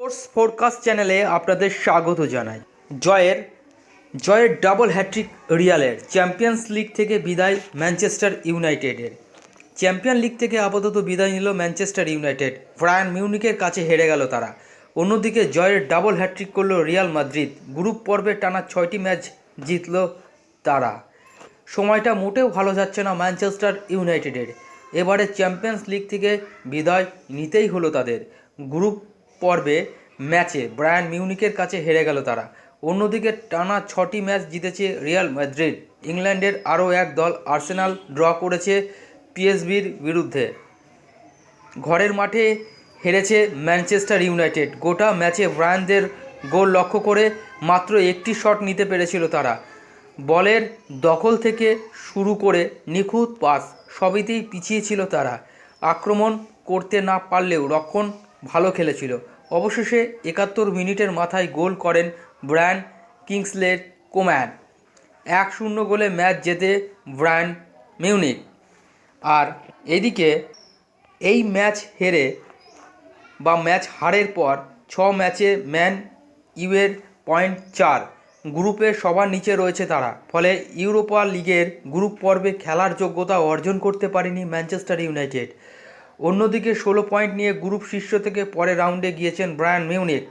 Sports forecast চ্যানেলে আপনাদের স্বাগত জানাই। জয়ের ডাবল হ্যাট্রিক রিয়ালের। চ্যাম্পিয়ন্স লিগ থেকে বিদায় ম্যানচেস্টার ইউনাইটেডের। চ্যাম্পিয়ন লিগ থেকে আপাতত বিদায় নিল ম্যানচেস্টার ইউনাইটেড। বায়ার্ন মিউনিখের কাছে হেরে গেল তারা। অন্যদিকে জয়ের ডাবল হ্যাট্রিক করল রিয়াল মাদ্রিদ। গ্রুপ পর্বে টানা 6টি ম্যাচ জিতল তারা। সময়টা মোটেও ভালো যাচ্ছে না ম্যানচেস্টার ইউনাইটেডের। এবারে চ্যাম্পিয়ন্স লিগ থেকে বিদায় নিতেই হলো তাদের। গ্রুপ পর্বে ম্যাচে বায়ার্ন মিউনিখের কাছে হেরে গেল তারা। অন্যদিকে টানা 6টি ম্যাচ জিতেছে রিয়াল মাদ্রিদ। ইংল্যান্ডের আরও এক দল আর্সেনাল ড্র করেছে পিএসভির বিরুদ্ধে। ঘরের মাঠে হেরেছে ম্যানচেস্টার ইউনাইটেড। গোটা ম্যাচে বায়ার্নদের গোল লক্ষ্য করে মাত্র একটি শট নিতে পেরেছিল তারা। বলের দখল থেকে শুরু করে নিখুঁত পাস সবইতেই পিছিয়ে ছিল তারা। আক্রমণ করতে না পারলেও রক্ষণ ভালো খেলেছিল। অবশেষে 71 মিনিটের মাথায় গোল করেন ব্রায়ান কিংসলে কোম্যান। 1-0 গোলে ম্যাচ জেতে বায়ার্ন মিউনিখ। আর এদিকে এই ম্যাচ হারের পর 6 ম্যাচে ম্যান ইউয়ের পয়েন্ট 4। গ্রুপে সবার নিচে রয়েছে তারা। ফলে ইউরোপা লিগের গ্রুপ পর্বে খেলার যোগ্যতা অর্জন করতে পারেনি ম্যানচেস্টার ইউনাইটেড। অন্যদিকে 16 পয়েন্ট নিয়ে গ্রুপ শীর্ষ থেকে পরের রাউন্ডে গিয়েছেন বায়ার্ন মিউনিখ।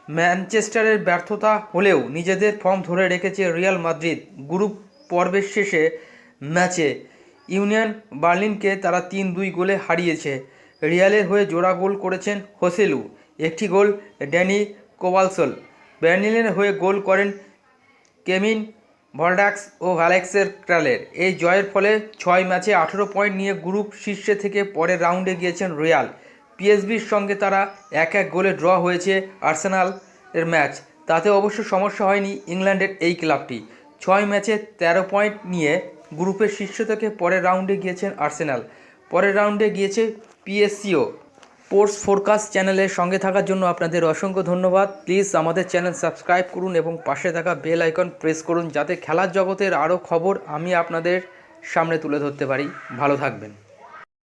ম্যানচেস্টারের ব্যর্থতা হলেও নিজেদের ফর্ম ধরে রেখেছে রিয়াল মাদ্রিদ। গ্রুপ পর্বের শেষে ম্যাচে ইউনিয়ন বার্লিনকে তারা 3-2 গোলে হারিয়েছে। রিয়ালের হয়ে জোড়া গোল করেছেন হোসেলু, একটি গোল ড্যানি কোবালসল। বার্লিনের হয়ে গোল করেন কেমিন ভলডাক্স ও ভ্যালেক্সের ক্রালের। এই জয়ের ফলে 6 ম্যাচে 18 পয়েন্ট নিয়ে গ্রুপ শীর্ষে থেকে পরের রাউন্ডে গিয়েছেন রিয়াল। পিএসভির সঙ্গে তারা 1-1 গোলে ড্র হয়েছে আর্সেনালের ম্যাচ। তাতে অবশ্য সমস্যা হয়নি ইংল্যান্ডের এই ক্লাবটি। 6 ম্যাচে 13 পয়েন্ট নিয়ে গ্রুপের শীর্ষ থেকে পরের রাউন্ডে গিয়েছেন আর্সেনাল। পরের রাউন্ডে গিয়েছে পিএসসিও। স্পোর্টস ফোরকাস্ট চ্যানেলের সঙ্গে থাকার জন্য আপনাদের অসংখ্য ধন্যবাদ। প্লিজ আমাদের চ্যানেল সাবস্ক্রাইব করুন এবং পাশে থাকা বেল আইকন প্রেস করুন, যাতে খেলার জগতের আরও খবর আমি আপনাদের সামনে তুলে ধরতে পারি। ভালো থাকবেন।